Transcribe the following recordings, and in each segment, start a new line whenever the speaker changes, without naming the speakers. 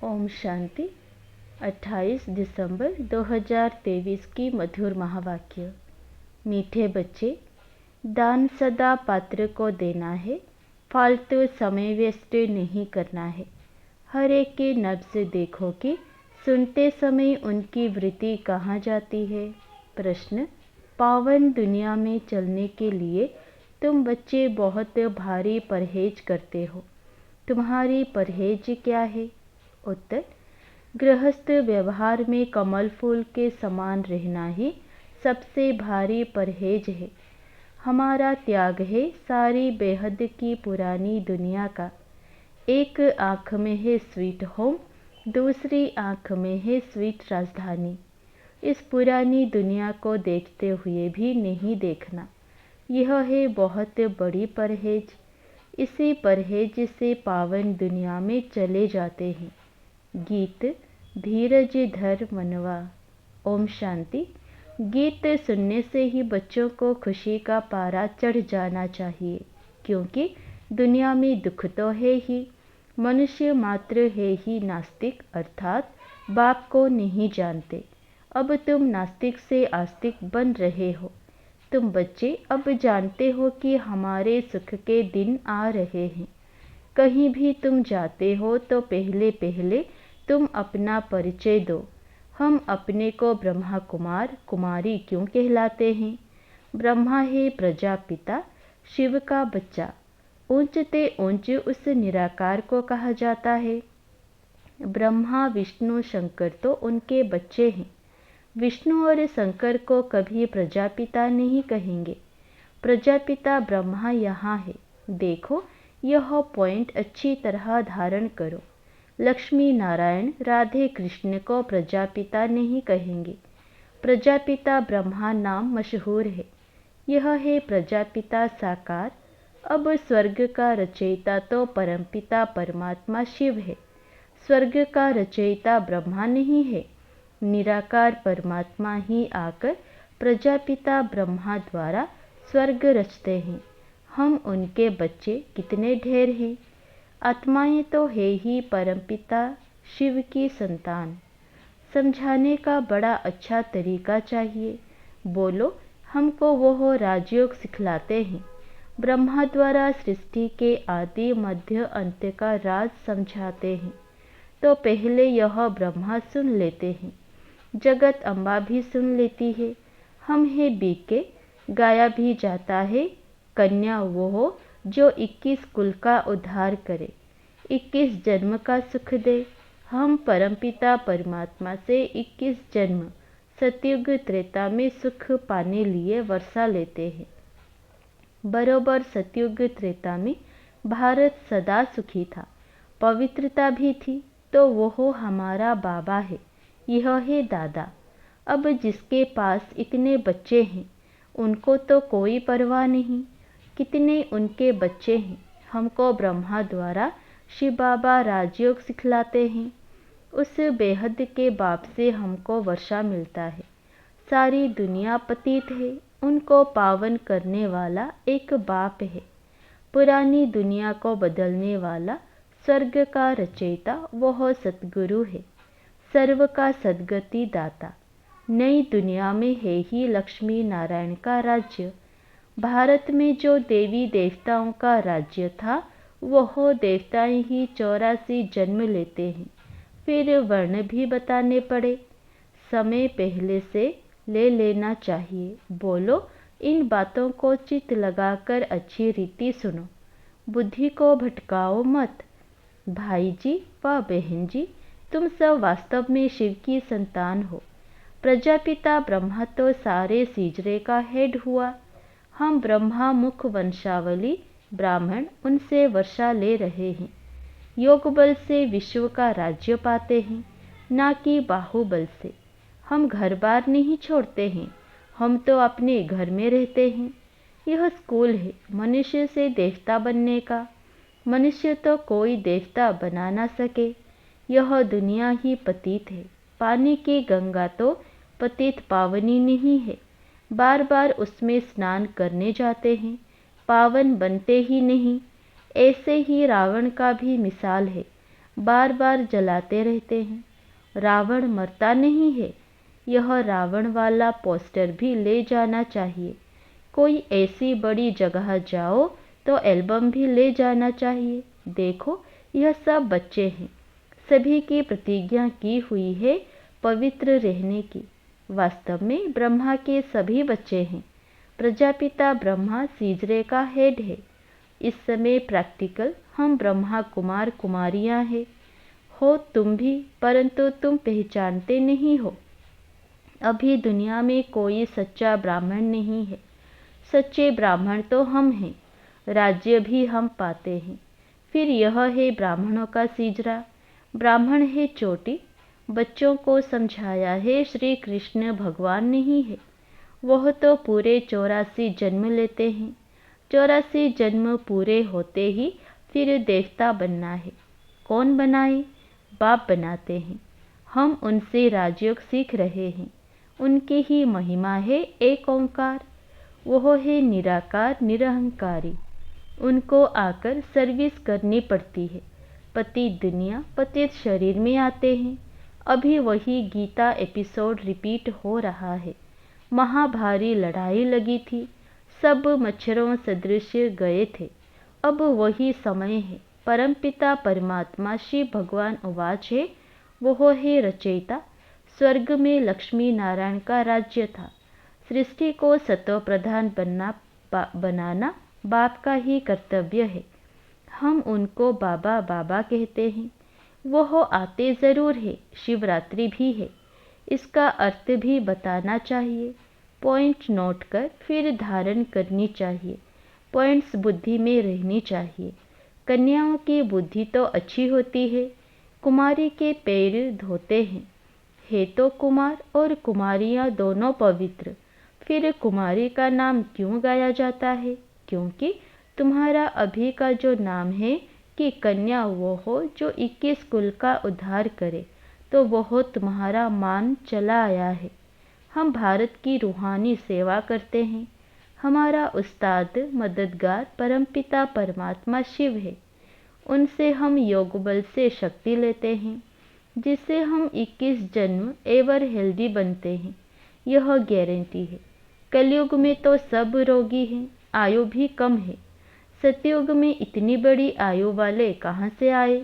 ओम शांति। 28 दिसंबर 2023 की मधुर महावाक्य। मीठे बच्चे, दान सदा पात्र को देना है, फालतू समय वेस्ट नहीं करना है। हर एक के नब्ज देखो कि सुनते समय उनकी वृत्ति कहाँ जाती है। प्रश्न: पावन दुनिया में चलने के लिए तुम बच्चे बहुत भारी परहेज करते हो। तुम्हारी परहेज क्या है? उत्तर: गृहस्थ व्यवहार में कमल फूल के समान रहना ही सबसे भारी परहेज है। हमारा त्याग है सारी बेहद की पुरानी दुनिया का। एक आँख में है स्वीट होम, दूसरी आँख में है स्वीट राजधानी। इस पुरानी दुनिया को देखते हुए भी नहीं देखना, यह है बहुत बड़ी परहेज। इसी परहेज से पावन दुनिया में चले जाते हैं। गीत धीरज धर मनवा। ओम शांति। गीत सुनने से ही बच्चों को खुशी का पारा चढ़ जाना चाहिए, क्योंकि दुनिया में दुख तो है ही। मनुष्य मात्र है ही नास्तिक, अर्थात बाप को नहीं जानते। अब तुम नास्तिक से आस्तिक बन रहे हो। तुम बच्चे अब जानते हो कि हमारे सुख के दिन आ रहे हैं। कहीं भी तुम जाते हो तो पहले पहले तुम अपना परिचय दो। हम अपने को ब्रह्मा कुमार कुमारी क्यों कहलाते हैं? ब्रह्मा है प्रजापिता, शिव का बच्चा। ऊंचते ऊंच उस निराकार को कहा जाता है। ब्रह्मा विष्णु शंकर तो उनके बच्चे हैं। विष्णु और शंकर को कभी प्रजापिता नहीं कहेंगे। प्रजापिता ब्रह्मा यहाँ है। देखो, यह पॉइंट अच्छी तरह धारण करो। लक्ष्मी नारायण राधे कृष्ण को प्रजापिता नहीं कहेंगे। प्रजापिता ब्रह्मा नाम मशहूर है। यह है प्रजापिता साकार। अब स्वर्ग का रचयिता तो परमपिता परमात्मा शिव है। स्वर्ग का रचयिता ब्रह्मा नहीं है। निराकार परमात्मा ही आकर प्रजापिता ब्रह्मा द्वारा स्वर्ग रचते हैं। हम उनके बच्चे कितने ढेर हैं। आत्माएं तो है ही परमपिता शिव की संतान। समझाने का बड़ा अच्छा तरीका चाहिए। बोलो, हमको वो राजयोग सिखलाते हैं। ब्रह्मा द्वारा सृष्टि के आदि मध्य अंत का राज समझाते हैं। तो पहले यह ब्रह्मा सुन लेते हैं। जगत अम्बा भी सुन लेती है। हम है बीके, गाया भी जाता है। कन्या वो हो जो 21 कुल का उद्धार करे, 21 जन्म का सुख दे। हम परमपिता परमात्मा से 21 जन्म सतयुग त्रेता में सुख पाने लिए वर्षा लेते हैं। बरोबर सतयुग त्रेता में भारत सदा सुखी था, पवित्रता भी थी। तो वो हमारा बाबा है, यह है दादा। अब जिसके पास इतने बच्चे हैं, उनको तो कोई परवाह नहीं। कितने उनके बच्चे हैं। हमको ब्रह्मा द्वारा शिव बाबा राजयोग सिखलाते हैं। उस बेहद के बाप से हमको वर्षा मिलता है। सारी दुनिया पतित है, उनको पावन करने वाला एक बाप है। पुरानी दुनिया को बदलने वाला स्वर्ग का रचयिता वह सतगुरु है, सर्व का सद्गति दाता। नई दुनिया में है ही लक्ष्मी नारायण का राज्य। भारत में जो देवी देवताओं का राज्य था, वह देवताएं ही 84 जन्म लेते हैं। फिर वर्ण भी बताने पड़े। समय पहले से ले लेना चाहिए। बोलो, इन बातों को चित्त लगाकर अच्छी रीति सुनो। बुद्धि को भटकाओ मत। भाई जी व बहन जी, तुम सब वास्तव में शिव की संतान हो। प्रजापिता ब्रह्मा तो सारे सीजरे का हेड हुआ। हम ब्रह्मा मुख वंशावली ब्राह्मण उनसे वर्षा ले रहे हैं। योग बल से विश्व का राज्य पाते हैं, ना कि बाहुबल से। हम घर बार नहीं छोड़ते हैं, हम तो अपने घर में रहते हैं। यह स्कूल है मनुष्य से देवता बनने का। मनुष्य तो कोई देवता बना ना सके। यह दुनिया ही पतित है। पानी की गंगा तो पतित पावनी नहीं है। बार बार उसमें स्नान करने जाते हैं, पावन बनते ही नहीं। ऐसे ही रावण का भी मिसाल है। बार बार जलाते रहते हैं। रावण मरता नहीं है। यह रावण वाला पोस्टर भी ले जाना चाहिए। कोई ऐसी बड़ी जगह जाओ तो एल्बम भी ले जाना चाहिए। देखो, यह सब बच्चे हैं। सभी की प्रतिज्ञा की हुई है पवित्र रहने की। वास्तव में ब्रह्मा के सभी बच्चे हैं। प्रजापिता ब्रह्मा सीजरे का हेड है। इस समय प्रैक्टिकल हम ब्रह्मा कुमार कुमारियां हैं। हो तुम भी, परंतु तुम पहचानते नहीं हो। अभी दुनिया में कोई सच्चा ब्राह्मण नहीं है। सच्चे ब्राह्मण तो हम हैं। राज्य भी हम पाते हैं। फिर यह है ब्राह्मणों का सीजरा। ब्राह्मण है चोटी। बच्चों को समझाया है श्री कृष्ण भगवान नहीं है। वह तो पूरे 84 जन्म लेते हैं। 84 जन्म पूरे होते ही फिर देवता बनना है। कौन बनाए? बाप बनाते हैं। हम उनसे राजयोग सीख रहे हैं। उनकी ही महिमा है एक ओंकार। वह है निराकार निरहंकारी। उनको आकर सर्विस करनी पड़ती है। पतित दुनिया पतित शरीर में आते हैं। अभी वही गीता एपिसोड रिपीट हो रहा है। महाभारी लड़ाई लगी थी। सब मच्छरों सदृश गए थे। अब वही समय है। परमपिता परमात्मा शिव भगवान उवाच है। वह है रचयिता। स्वर्ग में लक्ष्मी नारायण का राज्य था। सृष्टि को सतो प्रधान बनाना बाप का ही कर्तव्य है। हम उनको बाबा बाबा कहते हैं। वह आते ज़रूर है। शिवरात्रि भी है। इसका अर्थ भी बताना चाहिए। पॉइंट नोट कर फिर धारण करनी चाहिए। पॉइंट्स बुद्धि में रहनी चाहिए। कन्याओं की बुद्धि तो अच्छी होती है। कुमारी के पैर धोते हैं। है तो कुमार और कुमारियाँ दोनों पवित्र। फिर कुमारी का नाम क्यों गाया जाता है? क्योंकि तुम्हारा अभी का जो नाम है कि कन्या वो हो जो 21 कुल का उद्धार करे, तो वह तुम्हारा मान चला आया है। हम भारत की रूहानी सेवा करते हैं। हमारा उस्ताद मददगार परमपिता परमात्मा शिव है। उनसे हम योग बल से शक्ति लेते हैं, जिससे हम 21 जन्म एवर हेल्दी बनते हैं। यह गारंटी है। कलयुग में तो सब रोगी हैं। आयु भी कम है। सतयुग में इतनी बड़ी आयु वाले कहाँ से आए?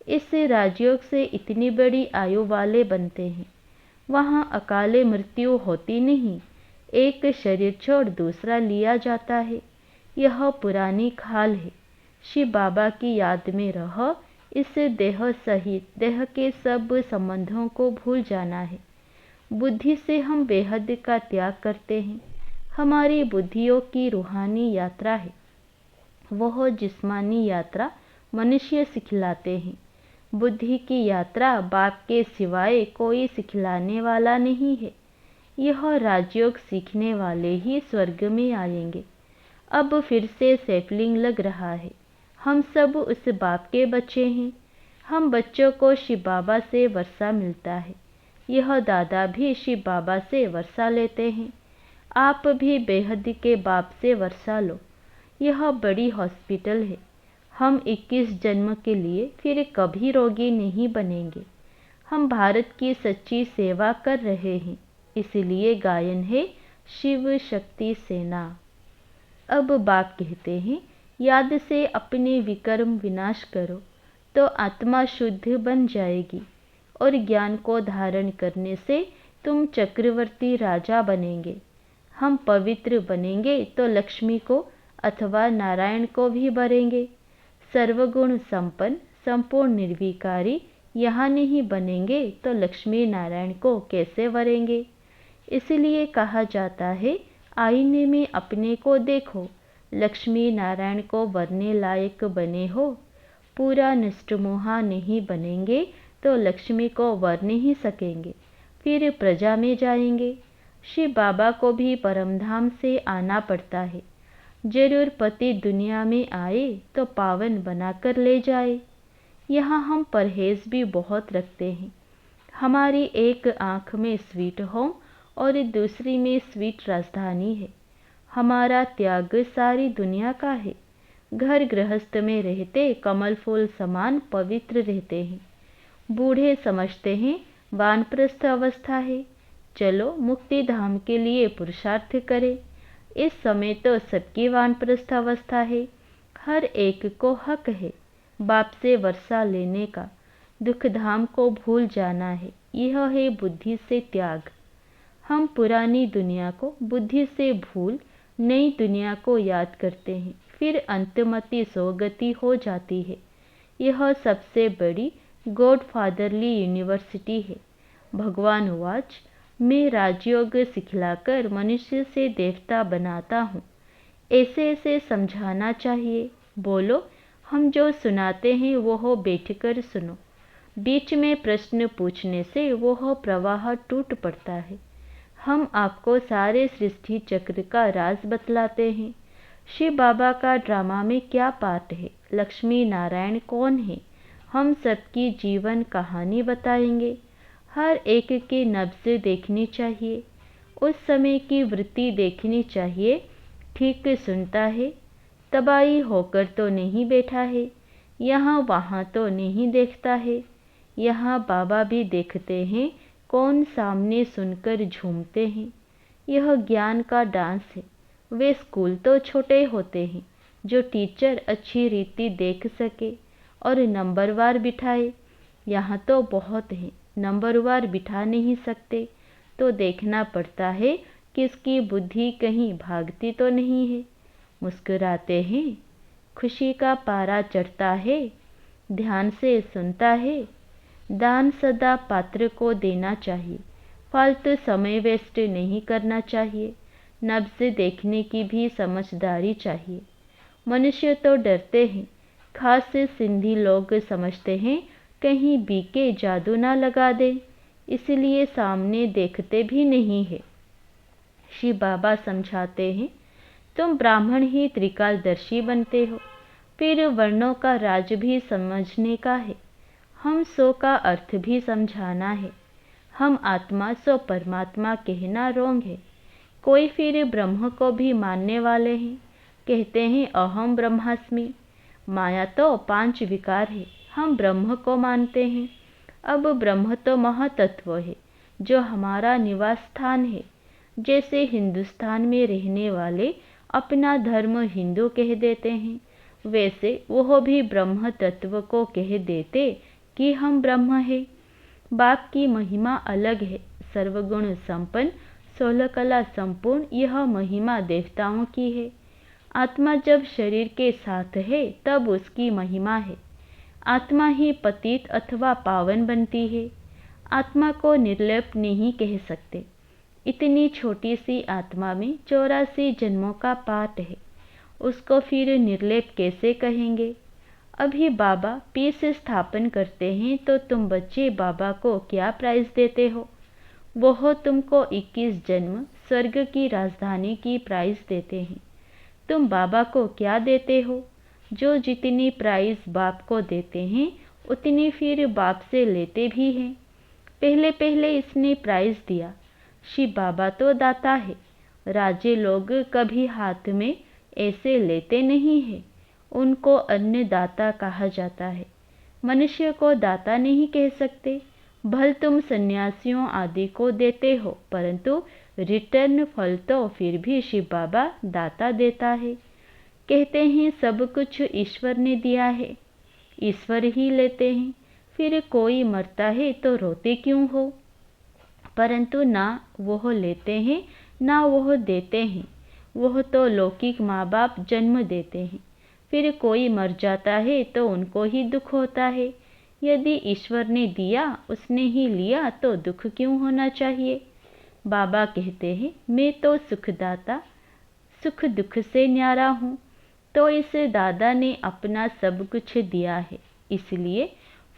इस राजयोग से इतनी बड़ी आयु वाले बनते हैं। वहाँ अकाले मृत्यु होती नहीं। एक शरीर छोड़ दूसरा लिया जाता है। यह पुरानी खाल है। शिव बाबा की याद में रह। इस देह सहित देह के सब संबंधों को भूल जाना है। बुद्धि से हम बेहद का त्याग करते हैं। हमारी बुद्धियों की रूहानी यात्रा है। वह जिस्मानी यात्रा मनुष्य सिखलाते हैं। बुद्धि की यात्रा बाप के सिवाय कोई सिखलाने वाला नहीं है। यह राजयोग सीखने वाले ही स्वर्ग में आएंगे। अब फिर से सैपलिंग लग रहा है। हम सब उस बाप के बच्चे हैं। हम बच्चों को शिव बाबा से वर्षा मिलता है। यह दादा भी शिव बाबा से वर्षा लेते हैं। आप भी बेहद के बाप से वर्षा लो। यह बड़ी हॉस्पिटल है। हम 21 जन्म के लिए फिर कभी रोगी नहीं बनेंगे। हम भारत की सच्ची सेवा कर रहे हैं। इसलिए गायन है शिव शक्ति सेना। अब बाप कहते हैं, याद से अपने विकर्म विनाश करो तो आत्मा शुद्ध बन जाएगी और ज्ञान को धारण करने से तुम चक्रवर्ती राजा बनेंगे। हम पवित्र बनेंगे तो लक्ष्मी को अथवा नारायण को भी भरेंगे। सर्वगुण संपन्न संपूर्ण निर्विकारी यहाँ नहीं बनेंगे तो लक्ष्मी नारायण को कैसे वरेंगे? इसलिए कहा जाता है, आईने में अपने को देखो। लक्ष्मी नारायण को वरने लायक बने हो। पूरा निष्ठमोहा नहीं बनेंगे तो लक्ष्मी को वर नहीं सकेंगे। फिर प्रजा में जाएंगे। शिव बाबा को भी परमधाम से आना पड़ता है। जरूर पति दुनिया में आए तो पावन बनाकर ले जाए। यहाँ हम परहेज भी बहुत रखते हैं। हमारी एक आँख में स्वीट होम और दूसरी में स्वीट राजधानी है। हमारा त्याग सारी दुनिया का है। घर गृहस्थ में रहते कमल फूल समान पवित्र रहते हैं। बूढ़े समझते हैं वानप्रस्थ अवस्था है, चलो मुक्ति धाम के लिए पुरुषार्थ करें। इस समय तो सबकी वानप्रस्थ अवस्था है, हर एक को हक है बाप से वर्षा लेने का, दुख धाम को भूल जाना है, यह है बुद्धि से त्याग। हम पुरानी दुनिया को बुद्धि से भूल नई दुनिया को याद करते हैं, फिर अंतमति सोगति हो जाती है। यह सबसे बड़ी गॉड फादरली यूनिवर्सिटी है। भगवान उवाच, मैं राजयोग सिखलाकर मनुष्य से देवता बनाता हूँ। ऐसे ऐसे समझाना चाहिए। बोलो, हम जो सुनाते हैं वो बैठकर सुनो। बीच में प्रश्न पूछने से वह प्रवाह टूट पड़ता है। हम आपको सारे सृष्टि चक्र का राज बतलाते हैं। शिव बाबा का ड्रामा में क्या पार्ट है, लक्ष्मी नारायण कौन है, हम सबकी जीवन कहानी बताएंगे। हर एक की नब्ज देखनी चाहिए, उस समय की वृत्ति देखनी चाहिए। ठीक सुनता है, तबाही होकर तो नहीं बैठा है, यहाँ वहाँ तो नहीं देखता है। यहाँ बाबा भी देखते हैं, कौन सामने सुनकर झूमते हैं। यह ज्ञान का डांस है। वे स्कूल तो छोटे होते हैं जो टीचर अच्छी रीति देख सके और नंबरवार बिठाए। यहाँ तो बहुत हैं, नंबरवार बिठा नहीं सकते, तो देखना पड़ता है किसकी बुद्धि कहीं भागती तो नहीं है। मुस्कुराते हैं, खुशी का पारा चढ़ता है, ध्यान से सुनता है। दान सदा पात्र को देना चाहिए, फालतू समय वेस्ट नहीं करना चाहिए। नब्ज देखने की भी समझदारी चाहिए। मनुष्य तो डरते हैं, खास सिंधी लोग समझते हैं कहीं बीके जादू ना लगा दे, इसलिए सामने देखते भी नहीं है। शिव बाबा समझाते हैं, तुम ब्राह्मण ही त्रिकालदर्शी बनते हो, फिर वर्णों का राज भी समझने का है। हम सो का अर्थ भी समझाना है। हम आत्मा सो परमात्मा कहना रोंग है। कोई फिर ब्रह्म को भी मानने वाले हैं, कहते हैं अहम ब्रह्मास्मि। माया तो 5 विकार है, हम ब्रह्म को मानते हैं। अब ब्रह्म तो महातत्व है जो हमारा निवास स्थान है। जैसे हिंदुस्तान में रहने वाले अपना धर्म हिंदू कह देते हैं, वैसे वह भी ब्रह्म तत्व को कह देते कि हम ब्रह्म है। बाप की महिमा अलग है, सर्वगुण संपन्न, 16 कला संपूर्ण। यह महिमा देवताओं की है। आत्मा जब शरीर के साथ है तब उसकी महिमा है। आत्मा ही पतित अथवा पावन बनती है। आत्मा को निर्लेप नहीं कह सकते। इतनी छोटी सी आत्मा में 84 जन्मों का पाठ है, उसको फिर निर्लेप कैसे कहेंगे। अभी बाबा पीस स्थापन करते हैं तो तुम बच्चे बाबा को क्या प्राइज देते हो। वह तुमको 21 जन्म स्वर्ग की राजधानी की प्राइज देते हैं। तुम बाबा को क्या देते हो। जो जितनी प्राइज बाप को देते हैं उतनी फिर बाप से लेते भी हैं। पहले पहले इसने प्राइज दिया। शिव बाबा तो दाता है, राजे लोग कभी हाथ में ऐसे लेते नहीं हैं, उनको अन्नदाता कहा जाता है। मनुष्य को दाता नहीं कह सकते। भल तुम सन्यासियों आदि को देते हो, परंतु रिटर्न फल तो फिर भी शिव बाबा दाता देता है। कहते हैं सब कुछ ईश्वर ने दिया है, ईश्वर ही लेते हैं। फिर कोई मरता है तो रोते क्यों हो। परंतु ना वह लेते हैं ना वह देते हैं, वह तो लौकिक माँ बाप जन्म देते हैं। फिर कोई मर जाता है तो उनको ही दुख होता है। यदि ईश्वर ने दिया, उसने ही लिया, तो दुख क्यों होना चाहिए। बाबा कहते हैं मैं तो सुखदाता, सुख दुख से न्यारा हूँ। तो इस दादा ने अपना सब कुछ दिया है, इसलिए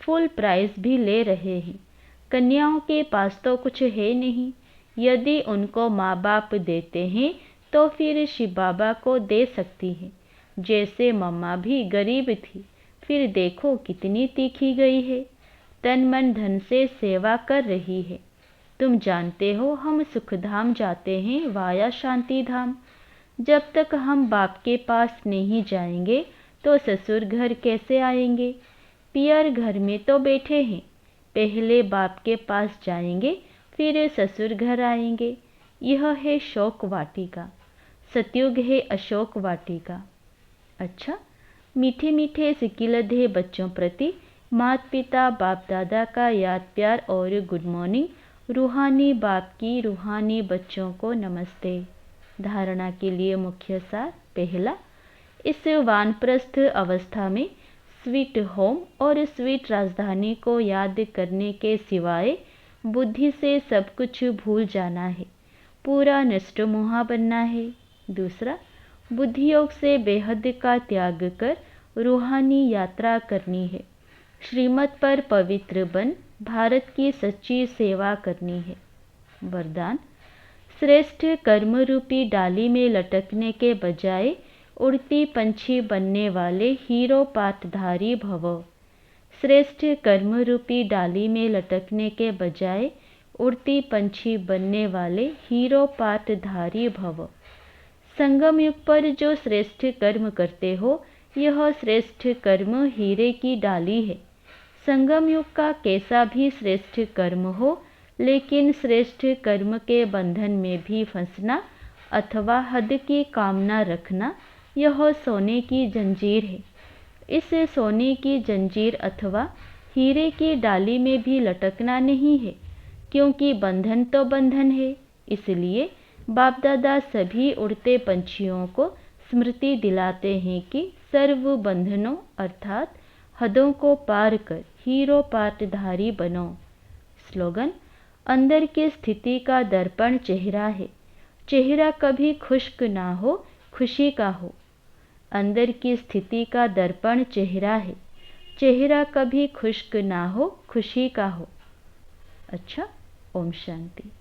फुल प्राइज भी ले रहे हैं। कन्याओं के पास तो कुछ है नहीं। यदि उनको माँ बाप देते हैं तो फिर शिव बाबा को दे सकती हैं। जैसे मम्मा भी गरीब थी, फिर देखो कितनी तीखी गई है, तन मन धन से सेवा कर रही है। तुम जानते हो हम सुखधाम जाते हैं वाया शांति धाम। जब तक हम बाप के पास नहीं जाएंगे तो ससुर घर कैसे आएंगे? पियर घर में तो बैठे हैं, पहले बाप के पास जाएंगे, फिर ससुर घर आएंगे। यह है शोक वाटिका, सतयुग है अशोक वाटिका। अच्छा, मीठे मीठे सिकिलधे बच्चों प्रति माता पिता बाप दादा का याद प्यार और गुड मॉर्निंग। रूहानी बाप की रूहानी बच्चों को नमस्ते। धारणा के लिए मुख्य सार। पहला, इस वानप्रस्थ अवस्था में स्वीट होम और स्वीट राजधानी को याद करने के सिवाय बुद्धि से सब कुछ भूल जाना है, पूरा नष्ट मोहा बनना है। दूसरा, बुद्धि योग से बेहद का त्याग कर रूहानी यात्रा करनी है, श्रीमत पर पवित्र बन भारत की सच्ची सेवा करनी है। वरदान, श्रेष्ठ कर्म रूपी डाली में लटकने के बजाय उड़ती पंछी बनने वाले हीरो पातधारी भव। श्रेष्ठ कर्म रूपी डाली में लटकने के बजाय उड़ती पंछी बनने वाले हीरो पातधारी भव। संगम युग पर जो श्रेष्ठ कर्म करते हो, यह श्रेष्ठ कर्म हीरे की डाली है। संगम युग का कैसा भी श्रेष्ठ कर्म हो, लेकिन श्रेष्ठ कर्म के बंधन में भी फंसना अथवा हद की कामना रखना, यह सोने की जंजीर है। इस सोने की जंजीर अथवा हीरे की डाली में भी लटकना नहीं है, क्योंकि बंधन तो बंधन है। इसलिए बाप दादा सभी उड़ते पंछियों को स्मृति दिलाते हैं कि सर्व बंधनों अर्थात हदों को पार कर हीरो पाटधारी बनो। स्लोगन, अंदर की स्थिति का दर्पण चेहरा है, चेहरा कभी खुश्क ना हो, खुशी का हो। अंदर की स्थिति का दर्पण चेहरा है, चेहरा कभी खुश्क ना हो, खुशी का हो। अच्छा, ओम शांति।